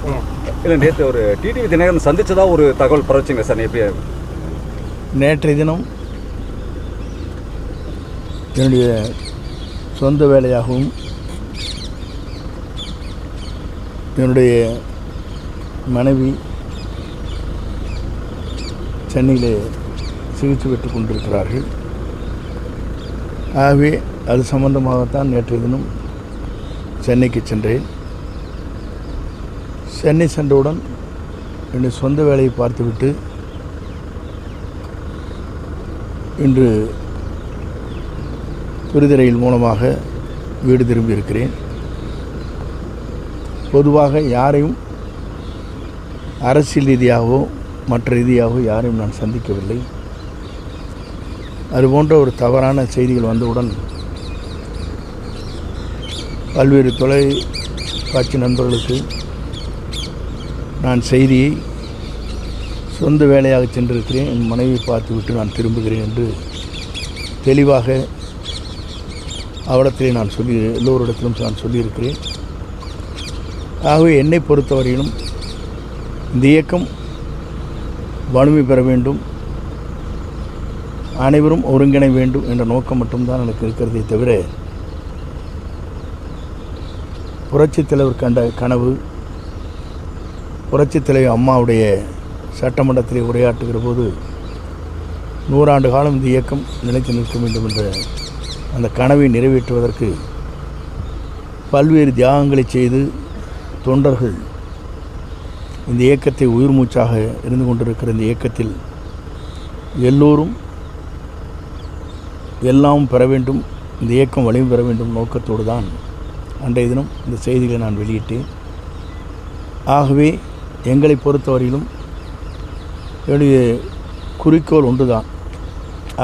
இல்லை, நேற்று ஒரு டிடிவி தினகரன் சந்திச்சதா ஒரு தகவல் பரவச்சிங்க சார். எப்படி? நேற்றைய தினம் என்னுடைய சொந்த வேலையாகவும் என்னுடைய மனைவி சென்னையிலே சிகிச்சை பெற்றுக் கொண்டிருக்கிறார்கள். ஆகவே அது சம்பந்தமாகத்தான் நேற்றைய தினம் சென்னைக்கு சென்றேன். சென்னை சென்றவுடன் என்னுடைய சொந்த வேலையை பார்த்துவிட்டு இன்று துரித ரயில் மூலமாக வீடு திரும்பி இருக்கிறேன். பொதுவாக யாரையும் அரசியல் ரீதியாகவோ மற்ற ரீதியாகவோ யாரையும் நான் சந்திக்கவில்லை. அதுபோன்ற ஒரு தவறான செய்திகள் வந்தவுடன் பல்வேறு தொலைக்காட்சி நண்பர்களுக்கு நான் செய்தியை சொந்த வேலையாக சென்றிருக்கிறேன், என் மனைவியை பார்த்துவிட்டு நான் திரும்புகிறேன் என்று தெளிவாக அவரிடத்திலே நான் எல்லோரிடத்திலும் நான் சொல்லியிருக்கிறேன். ஆகவே என்னை பொறுத்தவரையிலும் இந்த இயக்கம் வலிமை பெற வேண்டும், அனைவரும் ஒருங்கிணை வேண்டும் என்ற நோக்கம் மட்டும்தான் எனக்கு இருக்கிறதே தவிர புரட்சித் தலைவர் கண்ட கனவு, புரட்சித் தலைவர் அம்மாவுடைய சட்டமன்றத்திலே உரையாற்றுகிற போது 100 ஆண்டு காலம் இந்த இயக்கம் நிலைத்து நிற்க வேண்டும் என்ற அந்த கனவை நிறைவேற்றுவதற்கு பல்வேறு தியாகங்களை செய்து தொண்டர்கள் இந்த இயக்கத்தை உயிர் மூச்சாக இருந்து கொண்டிருக்கிற இந்த இயக்கத்தில் எல்லோரும் எல்லாம் பெற வேண்டும், இந்த இயக்கம் வலிமை பெற வேண்டும் நோக்கத்தோடு தான் அன்றைய தினம் இந்த செய்திகளை நான் வெளியிட்டேன். ஆகவே எங்களை பொறுத்தவரையிலும் என்னுடைய குறிக்கோள் ஒன்று தான்.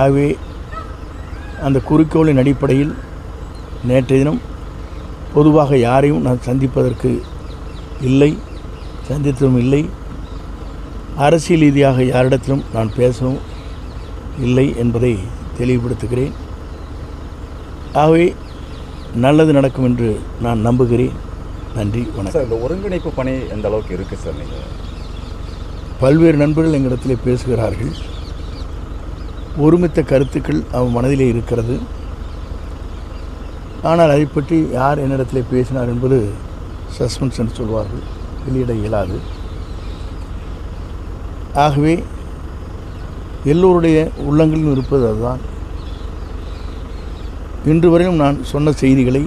ஆகவே அந்த குறிக்கோளின் அடிப்படையில் நேற்றைய தினம் பொதுவாக யாரையும் நான் சந்திப்பதற்கு இல்லை, சந்தித்ததும் இல்லை. அரசியல் ரீதியாக யாரிடத்திலும் நான் பேசவும் இல்லை என்பதை தெளிவுபடுத்துகிறேன். ஆகவே நல்லது நடக்கும் என்று நான் நம்புகிறேன். நன்றி, வணக்கம். சார், இந்த ஒருங்கிணைப்பு பணி எந்த அளவுக்கு இருக்குது சார்? நீங்கள் பல்வேறு நண்பர்கள் எங்களிடத்திலே பேசுகிறார்கள். ஒருமித்த கருத்துக்கள் அவன் மனதிலே இருக்கிறது. ஆனால் அதை பற்றி யார் என்னிடத்திலே பேசினார் என்பது சஸ்பென்ஸ் என்று சொல்வார்கள், வெளியிட இயலாது. ஆகவே எல்லோருடைய உள்ளங்களிலும் இருப்பது அதுதான். இன்று வரையிலும் நான் சொன்ன செய்திகளை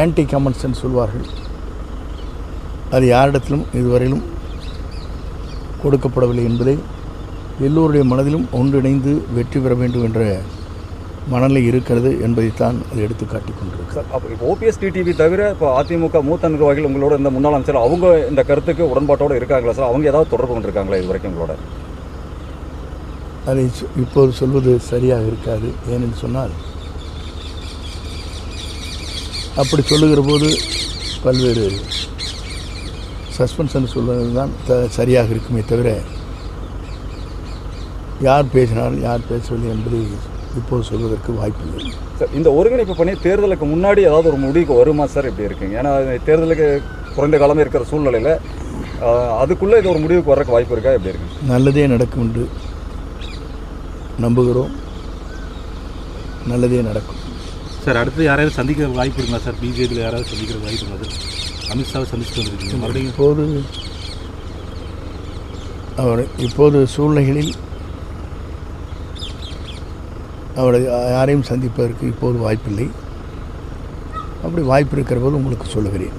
ஆன்டி கமெண்ட்ஸ் என்று சொல்வார்கள், அது யாரிடத்திலும் இதுவரையிலும் கொடுக்கப்படவில்லை என்பதை எல்லோருடைய மனதிலும் ஒன்றிணைந்து வெற்றி பெற வேண்டும் என்ற மனநிலை இருக்கிறது என்பதைத்தான் அது எடுத்து காட்டிக் கொண்டிருக்கு. சார், அப்போ இப்போ ஓபிஎஸ் டிடிவி தவிர இப்போ அதிமுக மூத்த நிர்வாகிகள் உங்களோட இந்த முன்னாள் அமைச்சர் அவங்க இந்த கருத்துக்கு உடன்பாட்டோடு இருக்காங்களா சார்? அவங்க ஏதாவது தொடர்பு கொண்டிருக்காங்களா இது வரைக்கும் உங்களோட? அதை இப்போது சொல்வது சரியாக இருக்காது. ஏனென்று சொன்னால் அப்படி சொல்லுகிற போது பல்வேறு சஸ்பென்ஷன் சொல்வது தான் சரியாக இருக்குமே தவிர யார் பேசினால் யார் பேசவில்லை என்பதை இப்போது சொல்வதற்கு வாய்ப்பில்லை. சார், இந்த ஒருங்கிணைப்பு பணி தேர்தலுக்கு முன்னாடி ஏதாவது ஒரு முடிவுக்கு வருமா சார்? எப்படி இருக்குங்க? ஏன்னா தேர்தலுக்கு குறைந்த காலமே இருக்கிற சூழ்நிலையில் அதுக்குள்ளே இது ஒரு முடிவுக்கு வர்றதுக்கு வாய்ப்பு இருக்கா? எப்படி இருக்கு? நல்லதே நடக்கும் என்று நம்புகிறோம். நல்லதே நடக்கும். சார், அடுத்து யாராவது சந்திக்கிற வாய்ப்பு இருக்குங்களா சார்? பிஜேபியில் யாராவது சந்திக்கிற வாய்ப்பு இருக்குங்களா சார்? அமித்ஷாவை சந்திச்சுட்டு வந்துருக்கீங்க மறுபடியும். இப்போது சூழ்நிலைகளில் அவரை யாரையும் சந்திப்பதற்கு இப்போது வாய்ப்பில்லை. அப்படி வாய்ப்பு இருக்கிற போது உங்களுக்கு சொல்லுகிறேன்.